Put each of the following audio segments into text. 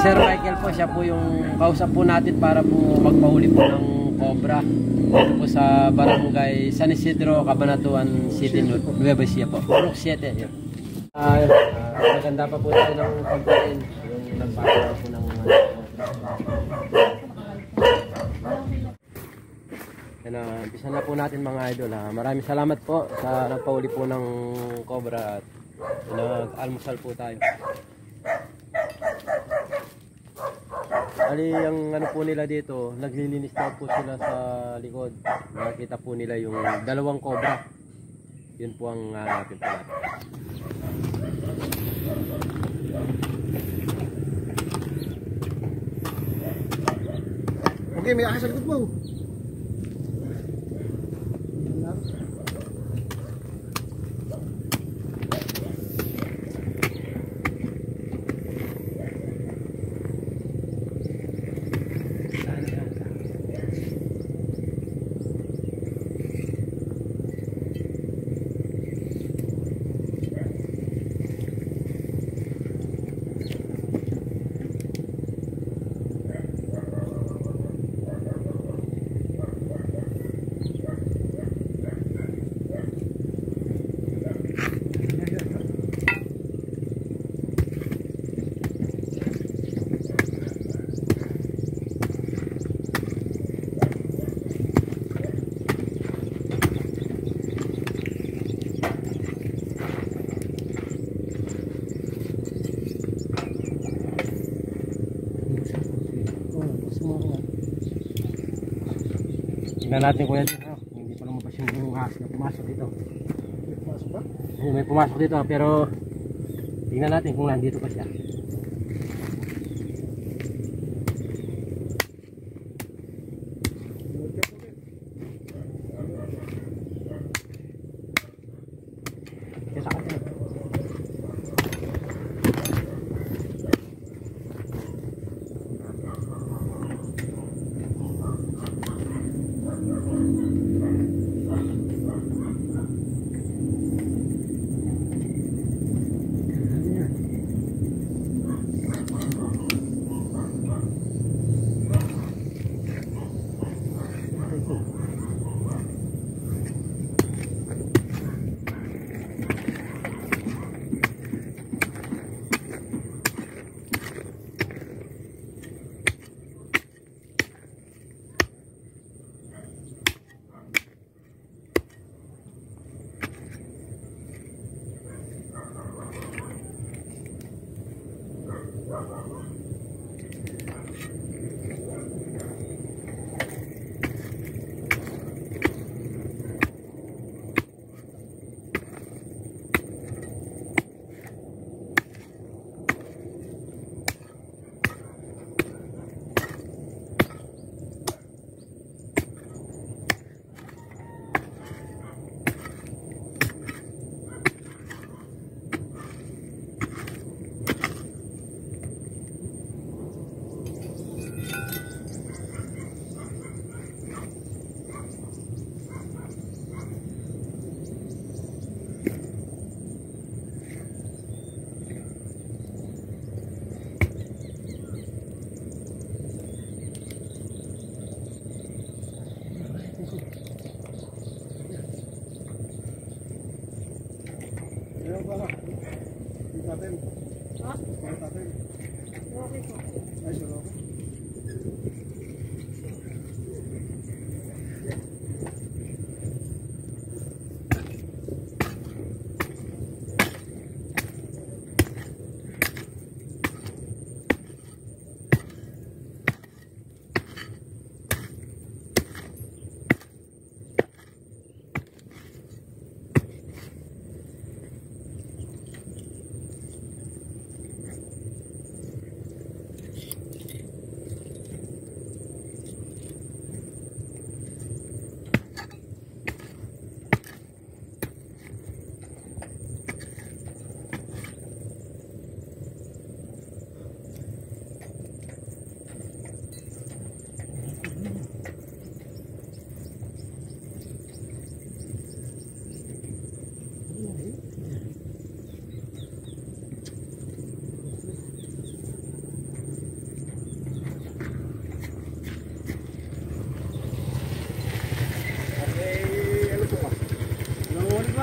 Sir Michael po, siya po yung kausap po natin para po magpahuli po ng cobra. Dito po sa barangay San Isidro, Cabanatuan City, Nueva Ecija po. Block 7. Yun. Maganda pa po tayo ng pagkain. Yung nagpapala po ng umpisa na po natin mga idol. Maraming salamat po sa nagpahuli po ng cobra at nag-almusal po tayo. Ali, ang ano po nila dito, naglilinis daw po sila sa likod. Nakita po nila yung dalawang cobra. Yun po ang hanapin po natin. Okay, may ahas sa likod mo. Tingnan natin kuya dito. Hindi pa lumabas yung ahas na pumasok dito. May pumasok ba? Oo, may pumasok dito pero tingnan natin kung nandito pa siya.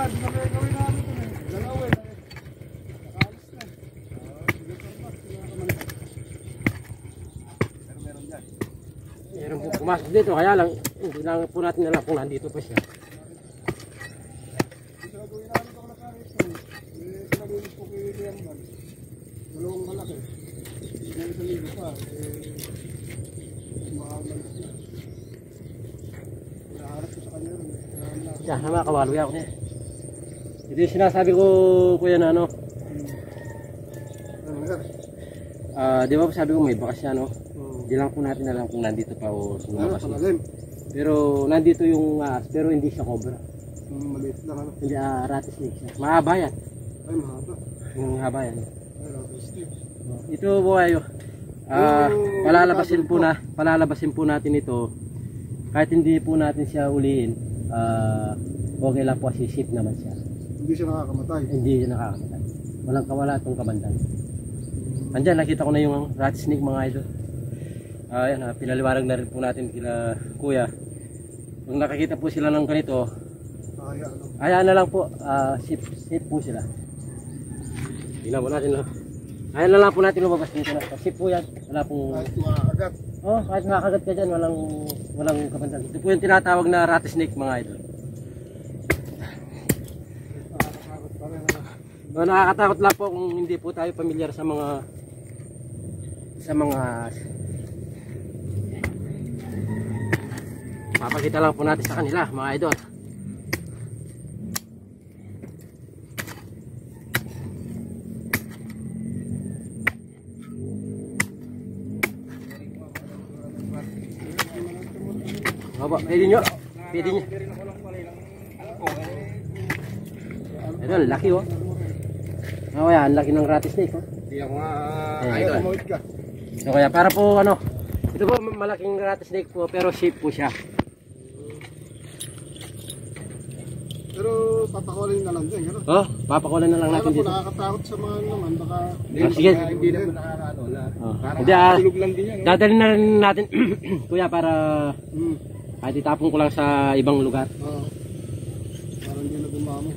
nga, di na may gawin namin ito na. Dalawa eh. Nakalis na. Sige Carmax, kinakaman. Pero meron dyan. Meron po pumasok dito, kaya lang, hindi lang po natin alam kung nandito pa siya. Ito na gawin namin ito na karit ko. Pinagulis ko kay Liamban. Dalawang malaki. May isang libo pa. Makakalis na. Hinaharap ko sa kanya rin. Yan, mga kawalo yan. Ito yung sinasabi ko, kuya, na ano. Ano nga? Di ba sabi ko may bakas siya, no? Hindi lang po natin alam kung nandito pa o Ano, sumabas. palalim. Pero nandito yung pero hindi siya cobra. Maliit lang ano. Hindi, rattlesnake siya. Mahaba yan. Ay, mahaba. Yung haba yan. Ay, rattlesnake. Ito po kayo. Palalabasin po natin ito. Kahit hindi po natin siya uliin, okay lang po kasi ship naman siya. Hindi siya nakakamatay. Hindi siya nakakamatay. Walang kawala itong kabandan. Andyan, nakita ko na yung rattlesnake mga idol. Ayan, pinaliwanag na rin po natin kila kuya. Kung nakakita po sila ng ganito, ayan na lang po, ship po sila. Tingnan mo natin lang. Ayan na lang po natin lumabas dito na. Ship po yan. Wala pong... Kahit makakagat. Oh, kahit makakagat ka dyan, walang kabandan. Ito po yung tinatawag na rattlesnake mga idol. Nakakatakot pa rin. Nakakatakot lang po kung hindi po tayo pamilyar sa mga papakita lang po natin sa kanila mga idol. Opo, pwede nyo. Pwede nyo. Ito, laki oh. Oh, yan, laki ng rattlesnake oh. Hindi ako nga idol. Tumawid ka. So kaya para po ano, ito po malaking rattlesnake po pero shape po siya. Pero papakulin na lang din, gano'n? Oh, papakulan na lang natin Alam ko dito. nakakatakot sa mga naman, baka... Sige. Hindi naman nakakaano. Hindi Tulog lang din yan. dadalhin na rin natin kuya para Hmm. kahit itapon ko lang sa ibang lugar. Oo. Parang hindi na dumamo.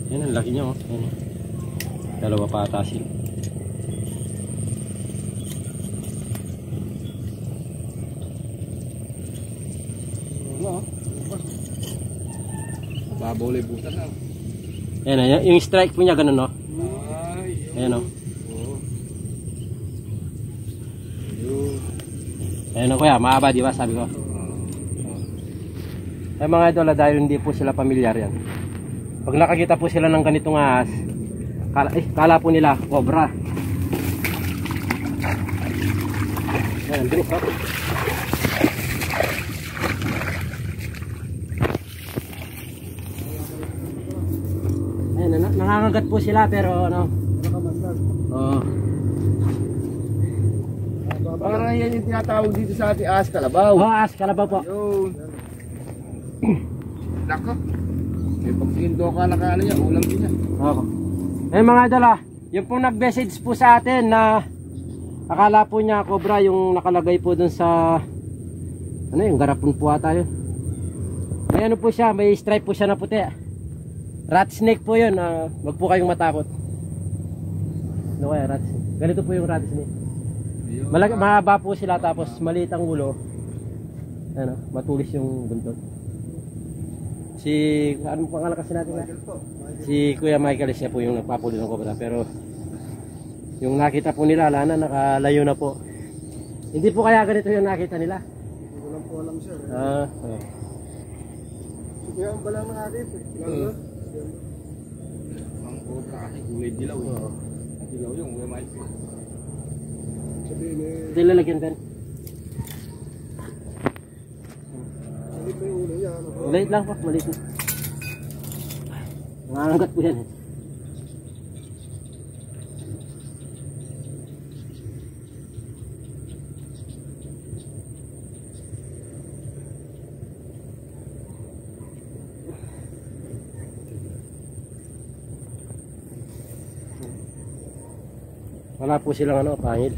Yan ang laki niya oh. Yan, oh. Dalawa pa atasin. Oo. Babawlay butas na. Yan, yan, yung strike po niya ganun no. Ay. Ayan oh. Oo. Ayan oh kuya, mahaba di ba sabi ko. Ay mga idol, dahil hindi po sila pamilyar yan. Pag nakakita po sila ng ganitong ahas, kala po nila cobra. Ayan, bilis oh. Ayan, nangangagat po sila pero ano. Nakamandag. Oh. Parang yan yung tinatawag dito sa ating ahas kalabaw. Oh, ahas kalabaw po. Yun. Nako. Eh pag sindo ka nakala niya, ulam din yan. Oo. Eh mga idol yung pong nag-message po sa atin na akala po niya cobra yung nakalagay po dun sa ano yung garapon po ata yun. May ano po siya, may stripe po siya na puti. Rat snake po yun, wag po kayong matakot. Ano kaya rat snake? Ganito po yung rat snake. Mahaba po sila tapos maliit ang ulo. Ano, matulis yung buntot. Si ano pangalan kasi natin na? Si Kuya Michael siya po yung nagpapuli ng cobra pero yung nakita po nila lana nakalayo na po. Hindi po kaya ganito yung nakita nila. Hindi ko lang po alam sir. Kaya ang balang nakakita. Ang cobra kasi kulay dilaw eh. Dilaw yung Kuya Michael. Sabihin eh. Hindi lalagyan din. Maliit na yung ulo niya. Maliit lang po, maliit na. Nangangagat po yan eh. Wala po silang ano, pangil.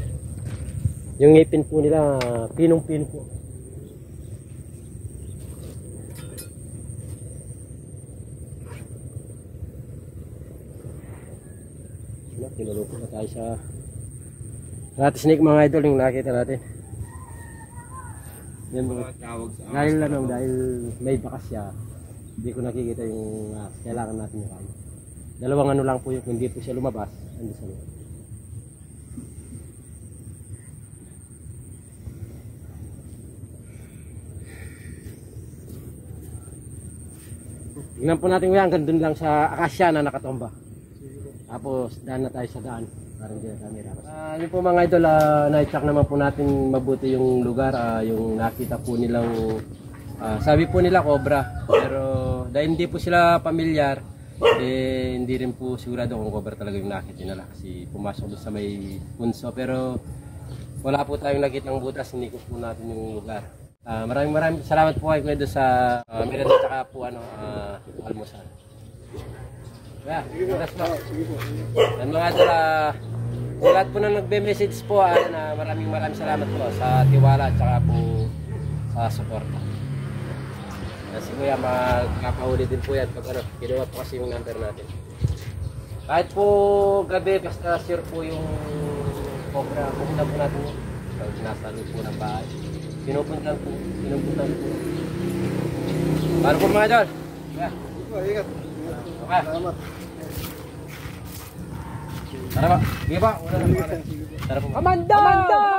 Yung ngipin po nila, pinong-pin po. tinulupot na tayo sa rattlesnake mga idol yung nakita natin. Yan mga tawag sa dahil may bakas siya, hindi ko nakikita yung kailangan natin yung kanya. Dalawang ano lang po yung hindi po siya lumabas, andi sa loob. Tingnan po natin kuya, hanggang dun lang sa akasya na nakatomba. Tapos daan na tayo sa daan. Parang hindi na kami rapas. Yun po mga idol, na-check naman po natin mabuti yung lugar. Yung nakita po nilang, sabi po nila cobra. Pero dahil hindi po sila pamilyar, hindi rin po sigurado kung cobra talaga yung nakita nila. Kasi pumasok doon sa may punso. Pero wala po tayong nakitang butas, hindi ko po natin yung lugar. Maraming salamat po kayo doon sa merenda tsaka po almusal. Yeah, Sige po. and mga idol, lahat po na nagbe-message po, maraming salamat po sa tiwala at saka po sa suporta. Kasi kuya, magkakahuli din po yan pag kinuha po kasi yung number natin. Kahit po gabi, basta sure po yung cobra, pupunta po natin yun. Pag nasa loob po ng bahay, pinupuntan po. Paano po mga idol? Yeah. Ingat. Okay. Salamat. Tara ba? Sige ba? Tara po. Amanda!